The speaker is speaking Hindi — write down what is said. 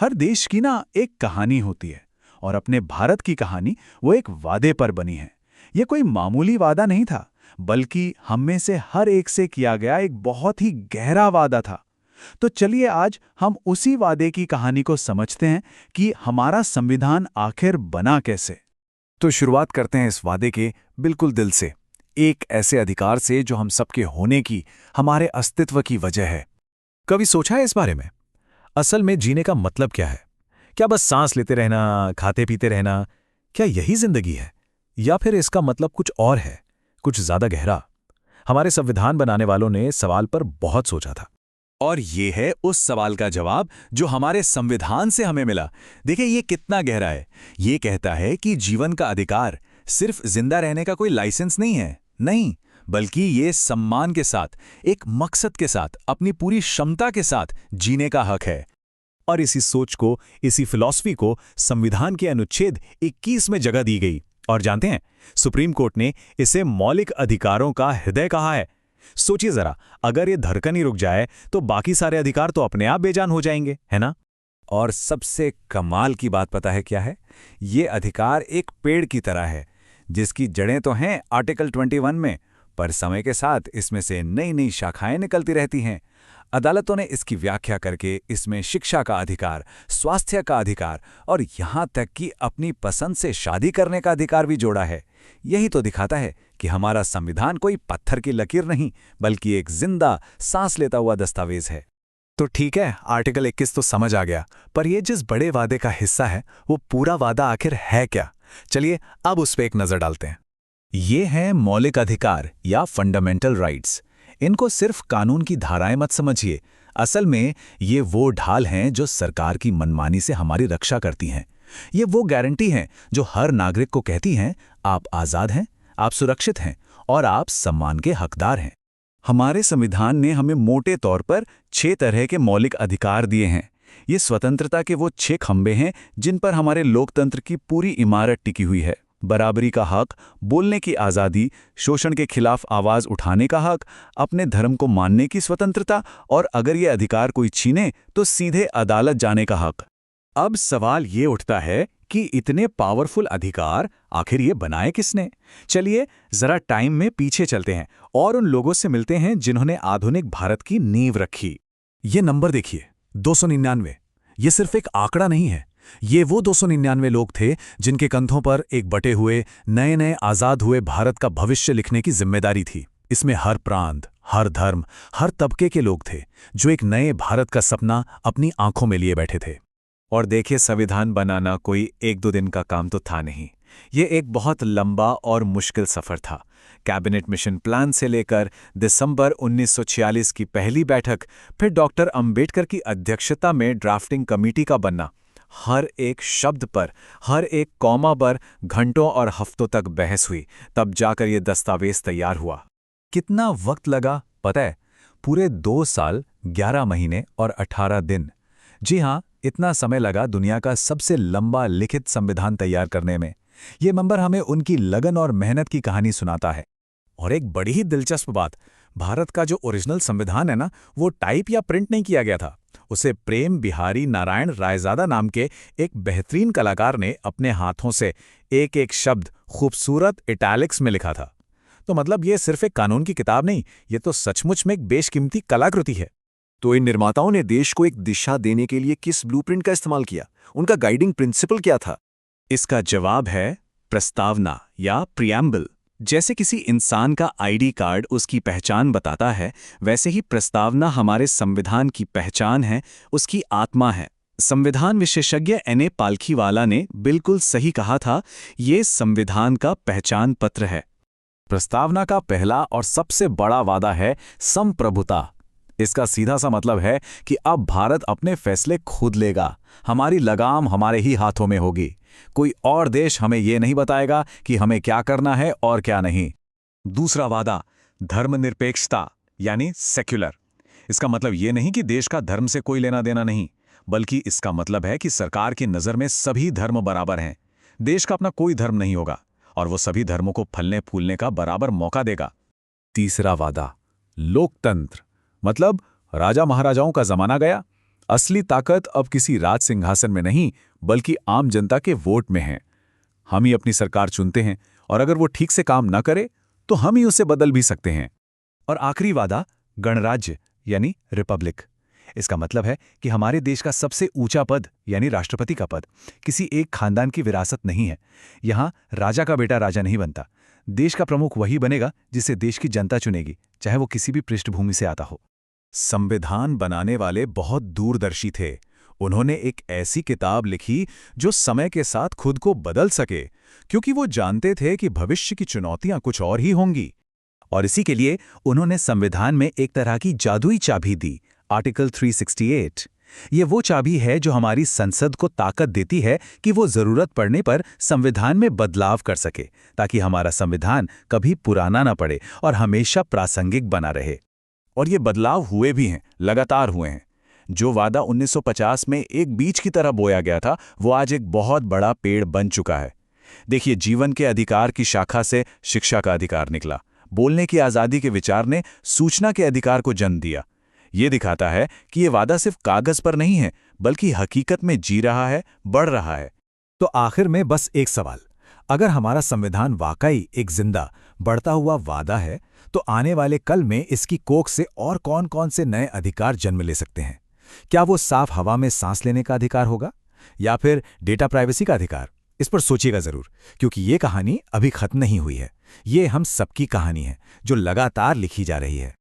हर देश की ना एक कहानी होती है और अपने भारत की कहानी वो एक वादे पर बनी है। ये कोई मामूली वादा नहीं था, बल्कि हम में से हर एक से किया गया एक बहुत ही गहरा वादा था। तो चलिए आज हम उसी वादे की कहानी को समझते हैं कि हमारा संविधान आखिर बना कैसे। तो शुरुआत करते हैं इस वादे के बिल्कुल दिल से। एक ऐसे अधिकार से जो हम सबके होने की, हमारे अस्तित्व की वजह है। कभी सोचा है इस बारे में? असल में जीने का मतलब क्या है? क्या बस सांस लेते रहना, खाते पीते रहना? क्या यही जिंदगी है? या फिर इसका मतलब कुछ और है, कुछ ज्यादा गहरा? हमारे संविधान बनाने वालों ने इस सवाल पर बहुत सोचा था। और ये है उस सवाल का जवाब जो हमारे संविधान से हमें मिला। देखिए ये कितना गहरा है। ये कहता है कि जीवन का अधिकार सिर्फ जिंदा रहने का कोई लाइसेंस नहीं है, नहीं, बल्कि ये सम्मान के साथ, एक मकसद के साथ, अपनी पूरी क्षमता के साथ जीने का हक है। और इसी सोच को, इसी फिलॉसफी को संविधान के अनुच्छेद 21 में जगह दी गई। और जानते हैं, सुप्रीम कोर्ट ने इसे मौलिक अधिकारों का हृदय कहा है। सोचिए जरा, अगर ये धड़कन ही रुक जाए तो बाकी सारे अधिकार तो अपने आप बेजान हो जाएंगे, है ना? और सबसे कमाल की बात पता है क्या है? ये अधिकार एक पेड़ की तरह है, जिसकी जड़ें तो हैं आर्टिकल 21 में, पर समय के साथ इसमें से नई नई शाखाएं निकलती रहती हैं। अदालतों ने इसकी व्याख्या करके इसमें शिक्षा का अधिकार, स्वास्थ्य का अधिकार और यहाँ तक कि अपनी पसंद से शादी करने का अधिकार भी जोड़ा है। यही तो दिखाता है कि हमारा संविधान कोई पत्थर की लकीर नहीं, बल्कि एक जिंदा, सांस लेता हुआ दस्तावेज है। तो ठीक है, आर्टिकल 21 तो समझ आ गया, पर यह जिस बड़े वादे का हिस्सा है, वो पूरा वादा आखिर है क्या? चलिए अब उस पर एक नजर डालते हैं। ये हैं मौलिक अधिकार या फंडामेंटल राइट्स। इनको सिर्फ कानून की धाराएं मत समझिए। असल में ये वो ढाल हैं जो सरकार की मनमानी से हमारी रक्षा करती हैं। ये वो गारंटी हैं जो हर नागरिक को कहती हैं, आप आज़ाद हैं, आप सुरक्षित हैं और आप सम्मान के हकदार हैं। हमारे संविधान ने हमें मोटे तौर पर 6 तरह के मौलिक अधिकार दिए हैं। ये स्वतंत्रता के वो 6 खंबे हैं जिन पर हमारे लोकतंत्र की पूरी इमारत टिकी हुई है। बराबरी का हक, बोलने की आज़ादी, शोषण के खिलाफ आवाज़ उठाने का हक, अपने धर्म को मानने की स्वतंत्रता और अगर ये अधिकार कोई छीने तो सीधे अदालत जाने का हक। अब सवाल ये उठता है कि इतने पावरफुल अधिकार आखिर ये बनाए किसने? चलिए जरा टाइम में पीछे चलते हैं और उन लोगों से मिलते हैं जिन्होंने आधुनिक भारत की नींव रखी। ये नंबर देखिए, 299। ये सिर्फ एक आंकड़ा नहीं है। ये वो 299 लोग थे जिनके कंधों पर एक बटे हुए, नए नए आज़ाद हुए भारत का भविष्य लिखने की जिम्मेदारी थी। इसमें हर प्रांत, हर धर्म, हर तबके के लोग थे जो एक नए भारत का सपना अपनी आंखों में लिए बैठे थे। और देखिए, संविधान बनाना कोई 1-2 दिन का काम तो था नहीं। ये एक बहुत लंबा और मुश्किल सफ़र था। कैबिनेट मिशन प्लान से लेकर दिसंबर 1946 की पहली बैठक, फिर डॉक्टर अंबेडकर की अध्यक्षता में ड्राफ्टिंग कमेटी का बनना, हर एक शब्द पर, हर एक कॉमा पर घंटों और हफ्तों तक बहस हुई, तब जाकर ये दस्तावेज तैयार हुआ। कितना वक्त लगा पता है? पूरे 2 साल, 11 महीने और 18 दिन। जी हाँ, इतना समय लगा दुनिया का सबसे लंबा लिखित संविधान तैयार करने में। ये नंबर हमें उनकी लगन और मेहनत की कहानी सुनाता है। और एक बड़ी ही दिलचस्प बात, भारत का जो ओरिजिनल संविधान है ना, वो टाइप या प्रिंट नहीं किया गया था। उसे प्रेम बिहारी नारायण रायजादा नाम के एक बेहतरीन कलाकार ने अपने हाथों से एक एक शब्द खूबसूरत इटैलिक्स में लिखा था। तो मतलब ये सिर्फ एक कानून की किताब नहीं, ये तो सचमुच में एक बेशकीमती कलाकृति है। तो इन निर्माताओं ने देश को एक दिशा देने के लिए किस ब्लूप्रिंट का इस्तेमाल किया? उनका गाइडिंग प्रिंसिपल क्या था? इसका जवाब है प्रस्तावना या प्रियम्बल। जैसे किसी इंसान का आईडी कार्ड उसकी पहचान बताता है, वैसे ही प्रस्तावना हमारे संविधान की पहचान है, उसकी आत्मा है। संविधान विशेषज्ञ एन.ए. पालखीवाला ने बिल्कुल सही कहा था, ये संविधान का पहचान पत्र है। प्रस्तावना का पहला और सबसे बड़ा वादा है संप्रभुता। इसका सीधा सा मतलब है कि अब भारत अपने फैसले खुद लेगा। हमारी लगाम हमारे ही हाथों में होगी। कोई और देश हमें यह नहीं बताएगा कि हमें क्या करना है और क्या नहीं। दूसरा वादा, धर्मनिरपेक्षता यानी सेक्युलर। इसका मतलब यह नहीं कि देश का धर्म से कोई लेना देना नहीं, बल्कि इसका मतलब है कि सरकार की नज़र में सभी धर्म बराबर हैं। देश का अपना कोई धर्म नहीं होगा और वो सभी धर्मों को फलने फूलने का बराबर मौका देगा। तीसरा वादा, लोकतंत्र। मतलब राजा महाराजाओं का जमाना गया, असली ताकत अब किसी राज सिंहासन में नहीं, बल्कि आम जनता के वोट में है। हम ही अपनी सरकार चुनते हैं, और अगर वो ठीक से काम न करे तो हम ही उसे बदल भी सकते हैं। और आखिरी वादा, गणराज्य यानी रिपब्लिक। इसका मतलब है कि हमारे देश का सबसे ऊंचा पद यानी राष्ट्रपति का पद किसी एक खानदान की विरासत नहीं है। यहाँ राजा का बेटा राजा नहीं बनता। देश का प्रमुख वही बनेगा जिसे देश की जनता चुनेगी, चाहे वो किसी भी पृष्ठभूमि से आता हो। संविधान बनाने वाले बहुत दूरदर्शी थे। उन्होंने एक ऐसी किताब लिखी जो समय के साथ खुद को बदल सके, क्योंकि वो जानते थे कि भविष्य की चुनौतियां कुछ और ही होंगी। और इसी के लिए उन्होंने संविधान में एक तरह की जादुई चाबी दी, आर्टिकल 368। ये वो चाबी है जो हमारी संसद को ताकत देती है कि वो जरूरत पड़ने पर संविधान में बदलाव कर सके, ताकि हमारा संविधान कभी पुराना ना पड़े और हमेशा प्रासंगिक बना रहे। और ये बदलाव हुए भी हैं, लगातार हुए हैं। जो वादा 1950 में एक बीज की तरह बोया गया था, वो आज एक बहुत बड़ा पेड़ बन चुका है। देखिए, जीवन के अधिकार की शाखा से शिक्षा का अधिकार निकला, बोलने की आज़ादी के विचार ने सूचना के अधिकार को जन्म दिया। ये दिखाता है कि ये वादा सिर्फ कागज पर नहीं है, बल्कि हकीकत में जी रहा है, बढ़ रहा है। तो आखिर में बस एक सवाल, अगर हमारा संविधान वाकई एक जिंदा बढ़ता हुआ वादा है, तो आने वाले कल में इसकी कोख से और कौन-कौन से नए अधिकार जन्म ले सकते हैं? क्या वो साफ हवा में सांस लेने का अधिकार होगा, या फिर डेटा प्राइवेसी का अधिकार? इस पर सोचिएगा जरूर, क्योंकि ये कहानी अभी खत्म नहीं हुई है। ये हम सबकी कहानी है, जो लगातार लिखी जा रही है।